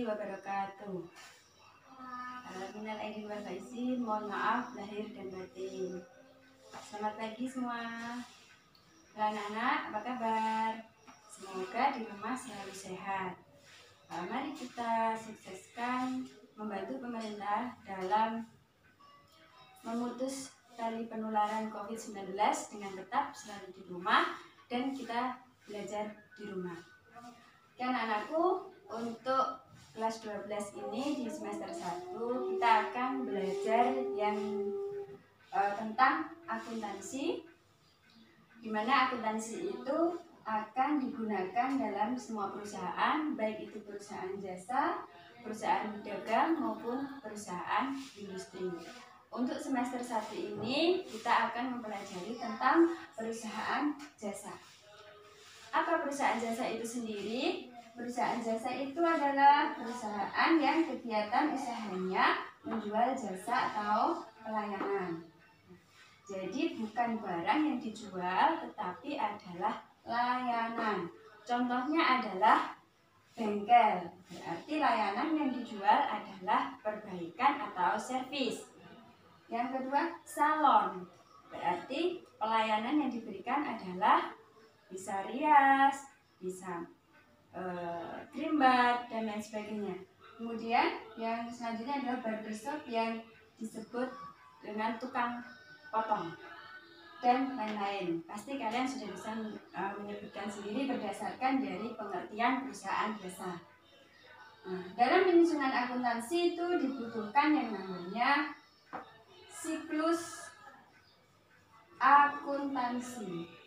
wabarakatuh. Minal aidin wal faizin, mohon maaf lahir dan batin. Selamat pagi semua. Anak-anak, apa kabar? Semoga di rumah selalu sehat. Mari kita sukseskan membantu pemerintah dalam memutus tali penularan COVID-19 dengan tetap selalu di rumah dan kita belajar di rumah. Anak-anakku, untuk kelas 12 ini di semester 1 kita akan belajar yang tentang akuntansi, di mana akuntansi itu akan digunakan dalam semua perusahaan, baik itu perusahaan jasa, perusahaan dagang maupun perusahaan industri. Untuk semester 1 ini kita akan mempelajari tentang perusahaan jasa. Apa perusahaan jasa itu sendiri? Perusahaan jasa itu adalah perusahaan yang kegiatan usahanya menjual jasa atau pelayanan. Jadi bukan barang yang dijual, tetapi adalah layanan. Contohnya adalah bengkel, berarti layanan yang dijual adalah perbaikan atau servis. Yang kedua, salon, berarti pelayanan yang diberikan adalah bisa rias, bisa trimbat, dan lain sebagainya. Kemudian yang selanjutnya adalah barbershop yang disebut dengan tukang potong dan lain-lain. Pasti kalian sudah bisa menyebutkan sendiri berdasarkan dari pengertian perusahaan jasa. Dalam penyusunan akuntansi itu dibutuhkan yang namanya siklus akuntansi.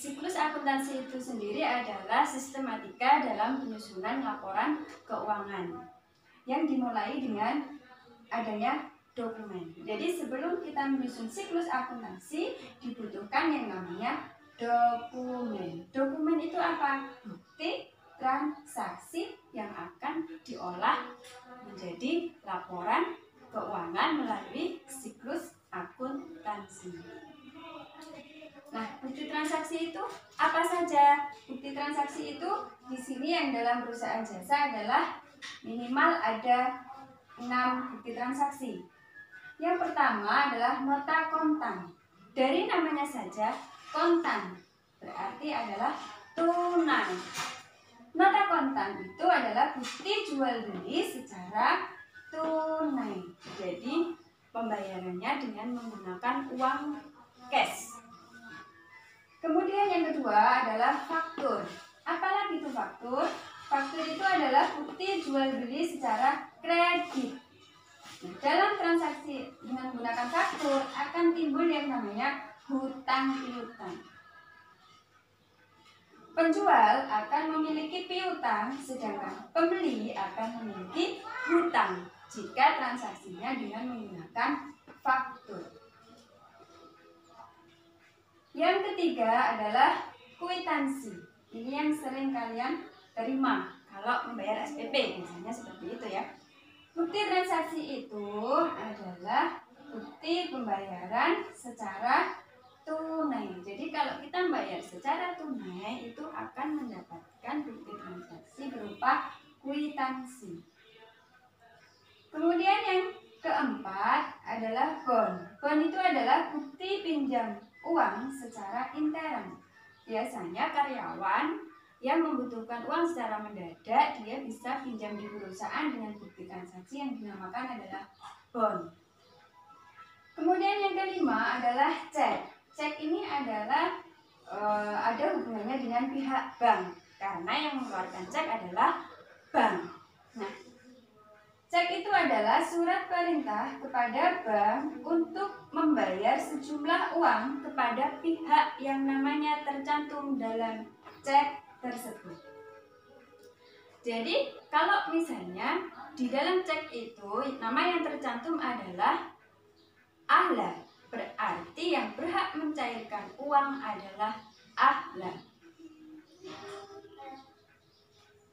Siklus akuntansi itu sendiri adalah sistematika dalam penyusunan laporan keuangan yang dimulai dengan adanya dokumen. Jadi sebelum kita menyusun siklus akuntansi dibutuhkan yang namanya dokumen. Dokumen itu apa? Bukti transaksi yang akan diolah menjadi laporan keuangan melalui siklus akuntansi. Nah, bukti transaksi itu apa saja? Bukti transaksi itu di sini yang dalam perusahaan jasa adalah minimal ada 6 bukti transaksi. Yang pertama adalah nota kontan. Dari namanya saja, kontan berarti adalah tunai. Nota kontan itu adalah bukti jual beli secara tunai. Jadi pembayarannya dengan menggunakan uang cash. Kemudian yang kedua adalah faktur. Apalagi itu faktur? Faktur itu adalah bukti jual beli secara kredit. Nah, dalam transaksi dengan menggunakan faktur akan timbul yang namanya hutang piutang. Penjual akan memiliki piutang, sedangkan pembeli akan memiliki hutang jika transaksinya dengan menggunakan faktur. Yang ketiga adalah kwitansi. Ini yang sering kalian terima kalau membayar SPP, misalnya seperti itu ya. Bukti transaksi itu adalah bukti pembayaran secara tunai. Jadi kalau kita membayar secara tunai itu akan mendapatkan bukti transaksi berupa kwitansi. Kemudian yang keempat adalah bond. Bond itu adalah bukti pinjam uang secara intern. Biasanya karyawan yang membutuhkan uang secara mendadak, dia bisa pinjam di perusahaan dengan bukti transaksi yang dinamakan adalah bond. Kemudian yang kelima adalah cek. Cek ini adalah ada hubungannya dengan pihak bank, karena yang mengeluarkan cek adalah bank. Nah, cek itu adalah surat perintah kepada bank untuk membayar sejumlah uang kepada pihak yang namanya tercantum dalam cek tersebut. Jadi, kalau misalnya di dalam cek itu nama yang tercantum adalah ahlan, berarti yang berhak mencairkan uang adalah ahlan.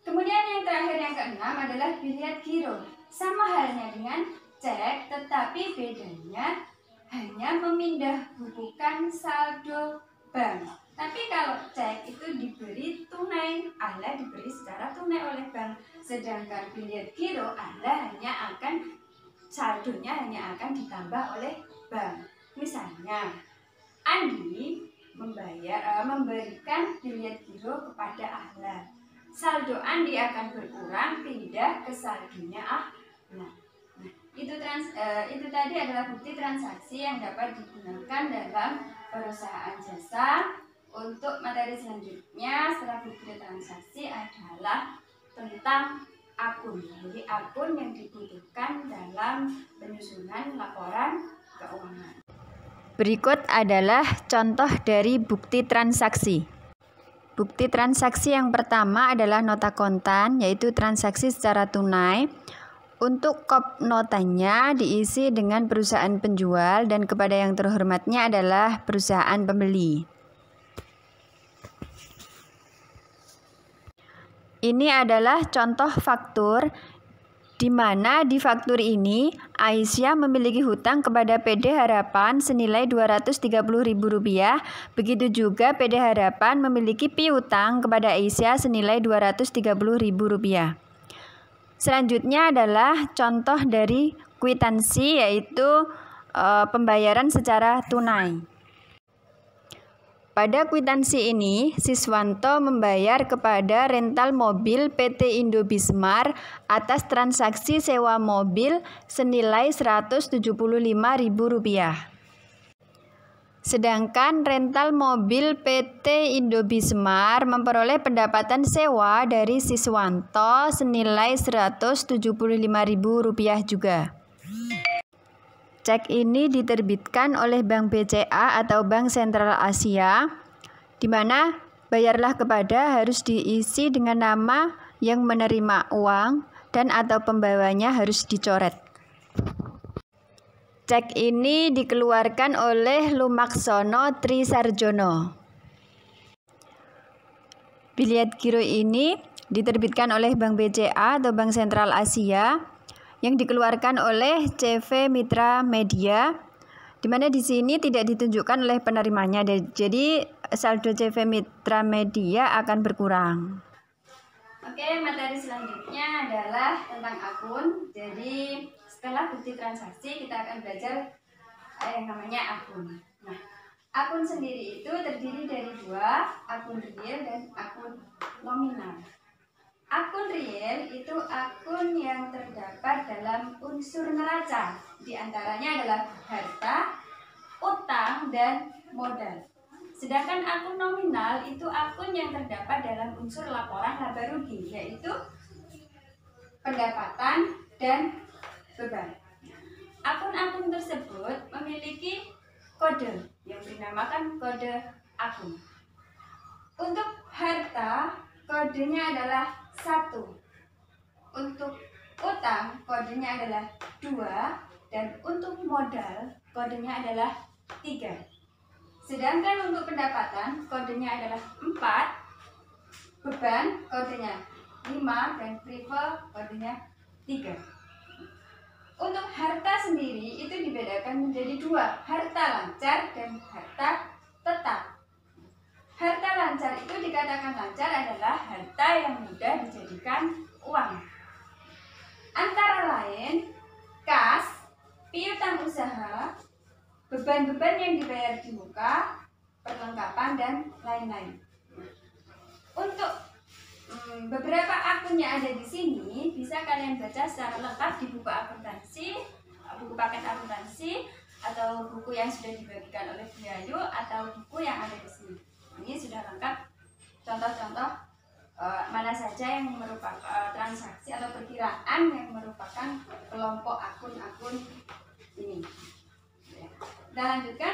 Kemudian yang terakhir yang keenam adalah biliat giro. Sama halnya dengan cek, tetapi bedanya hanya memindah bukukan saldo bank. Tapi kalau cek itu diberi tunai, Anda diberi secara tunai oleh bank. Sedangkan biliet giro Anda hanya akan saldonya hanya akan ditambah oleh bank. Misalnya, Andi memberikan biliet giro kepada Ahlan. Saldo Andi akan berkurang pindah ke saldonya Ahlan. Itu tadi adalah bukti transaksi yang dapat digunakan dalam perusahaan jasa. Untuk materi selanjutnya setelah bukti transaksi adalah tentang akun. Jadi akun yang dibutuhkan dalam penyusunan laporan keuangan. Berikut adalah contoh dari bukti transaksi. Bukti transaksi yang pertama adalah nota kontan, yaitu transaksi secara tunai. Untuk kop notanya diisi dengan perusahaan penjual dan kepada yang terhormatnya adalah perusahaan pembeli. Ini adalah contoh faktur, di mana di faktur ini Aisyah memiliki hutang kepada PD Harapan senilai Rp230.000. Begitu juga PD Harapan memiliki piutang kepada Aisyah senilai Rp230.000. Selanjutnya adalah contoh dari kwitansi, yaitu pembayaran secara tunai. Pada kwitansi ini, Siswanto membayar kepada rental mobil PT Indobismar atas transaksi sewa mobil senilai Rp175.000. Sedangkan rental mobil PT Indobismar memperoleh pendapatan sewa dari Siswanto senilai Rp175.000 juga. Cek ini diterbitkan oleh Bank BCA atau Bank Sentral Asia, di mana bayarlah kepada harus diisi dengan nama yang menerima uang dan atau pembawanya harus dicoret. Cek ini dikeluarkan oleh Lumaksono Trisarjono. Biliet giro ini diterbitkan oleh Bank BCA atau Bank Sentral Asia, yang dikeluarkan oleh CV Mitra Media, di mana di sini tidak ditunjukkan oleh penerimanya. Jadi saldo CV Mitra Media akan berkurang. Oke, materi selanjutnya adalah tentang akun. Jadi setelah bukti transaksi kita akan belajar yang namanya akun. Nah, akun sendiri itu terdiri dari dua, akun real dan akun nominal. Akun real itu akun yang terdapat dalam unsur neraca, di antaranya adalah harta, utang, dan modal. Sedangkan akun nominal itu akun yang terdapat dalam unsur laporan laba rugi, yaitu pendapatan dan beban. Akun-akun tersebut memiliki kode yang dinamakan kode akun. Untuk harta, kodenya adalah 1. Untuk utang, kodenya adalah 2. Dan untuk modal, kodenya adalah 3. Sedangkan untuk pendapatan, kodenya adalah 4. Beban, kodenya 5. Dan privilege, kodenya 3. Untuk harta sendiri itu dibedakan menjadi 2, harta lancar dan harta tetap. Harta lancar itu dikatakan lancar adalah harta yang mudah dijadikan uang. Antara lain, kas, piutang usaha, beban-beban yang dibayar di muka, perlengkapan, dan lain-lain. Untuk beberapa akun yang ada di sini bisa kalian baca secara lengkap di buku akuntansi, buku paket akuntansi, atau buku yang sudah dibagikan oleh Bu Ayu, atau buku yang ada di sini. Ini sudah lengkap contoh-contoh mana saja yang merupakan transaksi atau perkiraan yang merupakan kelompok akun-akun ini. Kita lanjutkan.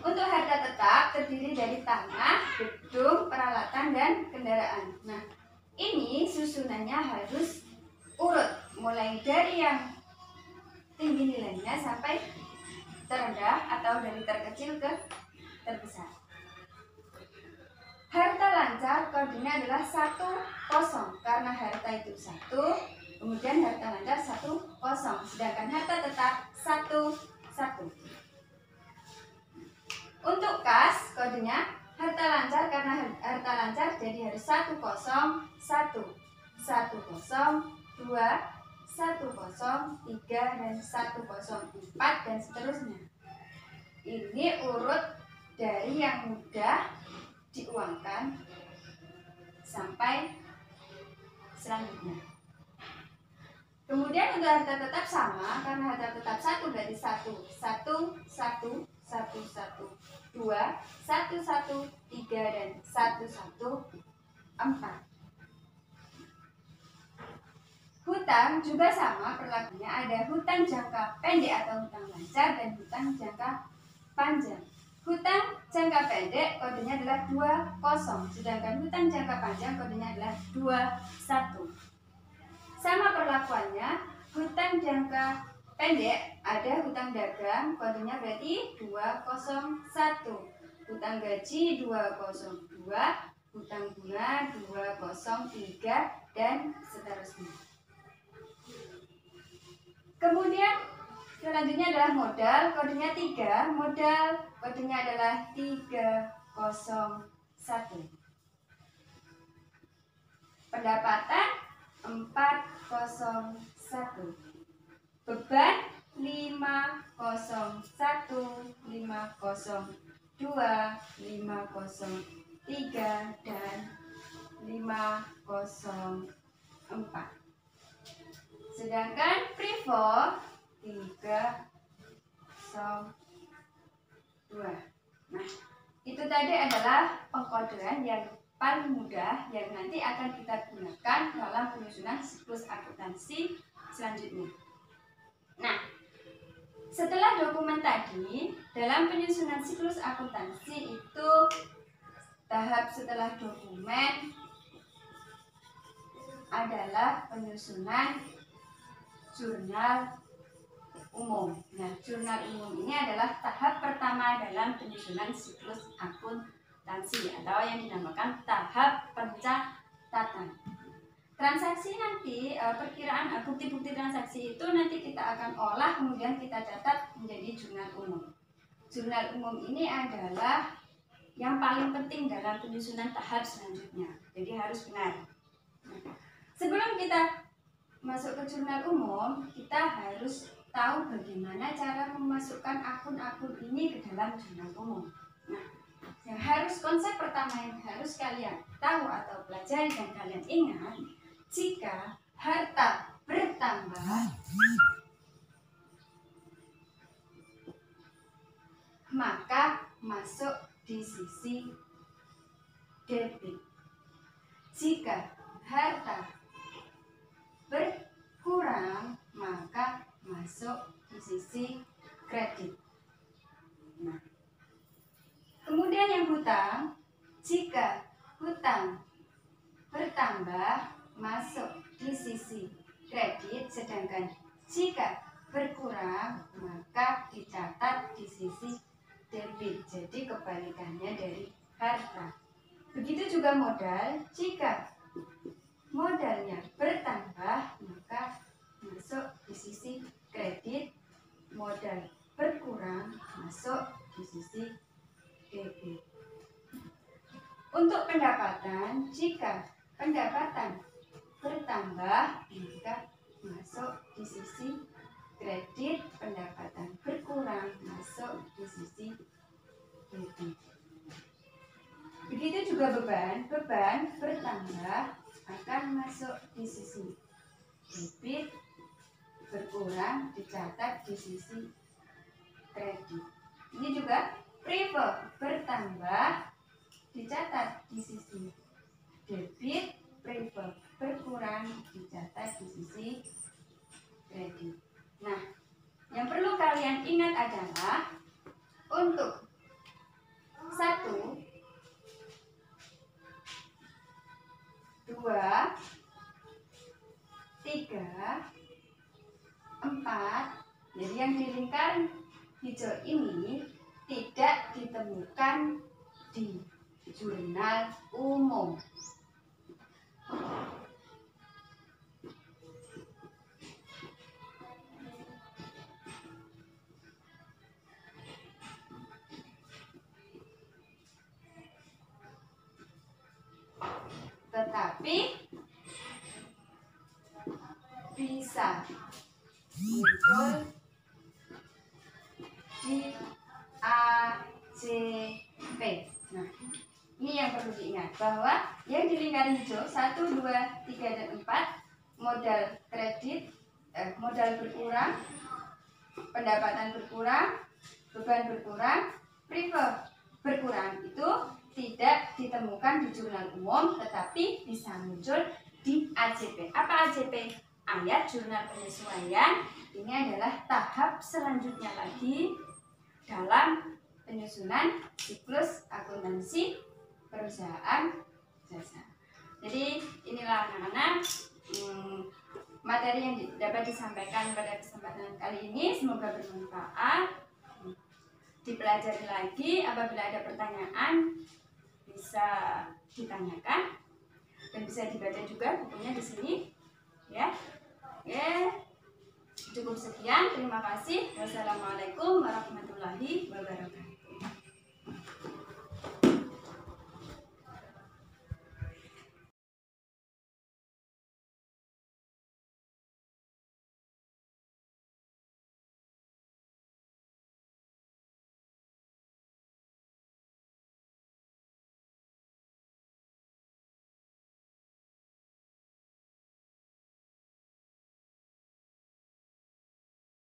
Untuk harta tetap terdiri dari tanah, gedung, peralatan, dan kendaraan. Nah, ini susunannya harus urut, mulai dari yang tinggi nilainya sampai terendah atau dari terkecil ke terbesar. Harta lancar kodenya adalah 10 karena harta itu 1, kemudian harta lancar 10, sedangkan harta tetap 11. Untuk kas kodenya harta harta lancar, karena harta lancar jadi harus 101, 101, 2, 103, dan 104, dan seterusnya. Ini urut dari yang mudah diuangkan sampai selanjutnya. Kemudian untuk harta tetap sama, karena harta tetap 1 berarti 1, 1, 1, 1, 1, 2, 1, 1, 3, dan 1, 1, 4. Hutang juga sama perlakunya, ada hutang jangka pendek atau hutang lancar dan hutang jangka panjang. Hutang jangka pendek kodenya adalah 20, sedangkan hutang jangka panjang kodenya adalah 21. Sama perlakuannya, hutang jangka pendek ada hutang dagang, kodenya berarti 201, hutang gaji 202, hutang bunga 203, dan seterusnya. Kemudian selanjutnya adalah modal, kodenya 3, modal kodenya adalah 301. Pendapatan 401, beban 501, 502, 503, dan 504. Sedangkan privo 302. Nah, itu tadi adalah pengkodean yang paling mudah yang nanti akan kita gunakan dalam penyusunan siklus akuntansi selanjutnya. Nah, setelah dokumen tadi, dalam penyusunan siklus akuntansi itu tahap setelah dokumen adalah penyusunan jurnal umum. Nah, jurnal umum ini adalah tahap pertama dalam penyusunan siklus akuntansi atau yang dinamakan tahap pencatatan. Transaksi nanti, perkiraan bukti-bukti transaksi itu nanti kita akan olah, kemudian kita catat menjadi jurnal umum. Jurnal umum ini adalah yang paling penting dalam penyusunan tahap selanjutnya, jadi harus benar. Sebelum kita masuk ke jurnal umum, kita harus tahu bagaimana cara memasukkan akun-akun ini ke dalam jurnal umum. Nah, yang konsep pertama yang harus kalian tahu atau pelajari dan kalian ingat, jika harta bertambah, maka masuk di sisi debit. Jika harta berkurang, maka masuk di sisi kredit. Nah, kemudian yang hutang, jika hutang bertambah masuk di sisi kredit, sedangkan jika berkurang maka dicatat di sisi debit. Jadi kebalikannya dari harta. Begitu juga modal, jika modalnya bertambah maka masuk di sisi kredit, modal berkurang masuk di sisi debit. Untuk pendapatan, jika pendapatan bertambah maka masuk di sisi kredit, pendapatan berkurang masuk di sisi debit. Begitu juga beban bertambah akan masuk di sisi debit, berkurang dicatat di sisi kredit. Ini juga privo bertambah dicatat di sisi debit, privo berkurang dicatat di sisi kredit. Nah, yang perlu kalian ingat adalah untuk 1, 2, 3, 4. Jadi yang di lingkaran hijau ini tidak ditemukan di jurnal umum. tapi bisa muncul di ACP. Nah, ini yang perlu diingat bahwa yang di lingkaran hijau 1, 2, 3, dan 4 modal kredit, modal berkurang, pendapatan berkurang, beban berkurang, privilege berkurang itu tidak ditemukan di jurnal umum tetapi bisa muncul di AJP. Apa AJP? Ayat jurnal penyesuaian. Ini adalah tahap selanjutnya lagi dalam penyusunan siklus akuntansi perusahaan jasa. Jadi inilah anak-anak materi yang dapat disampaikan pada kesempatan kali ini. Semoga bermanfaat. Dipelajari lagi, apabila ada pertanyaan bisa ditanyakan dan bisa dibaca juga bukunya di sini ya. Oke, cukup sekian, terima kasih. Wassalamualaikum warahmatullahi wabarakatuh.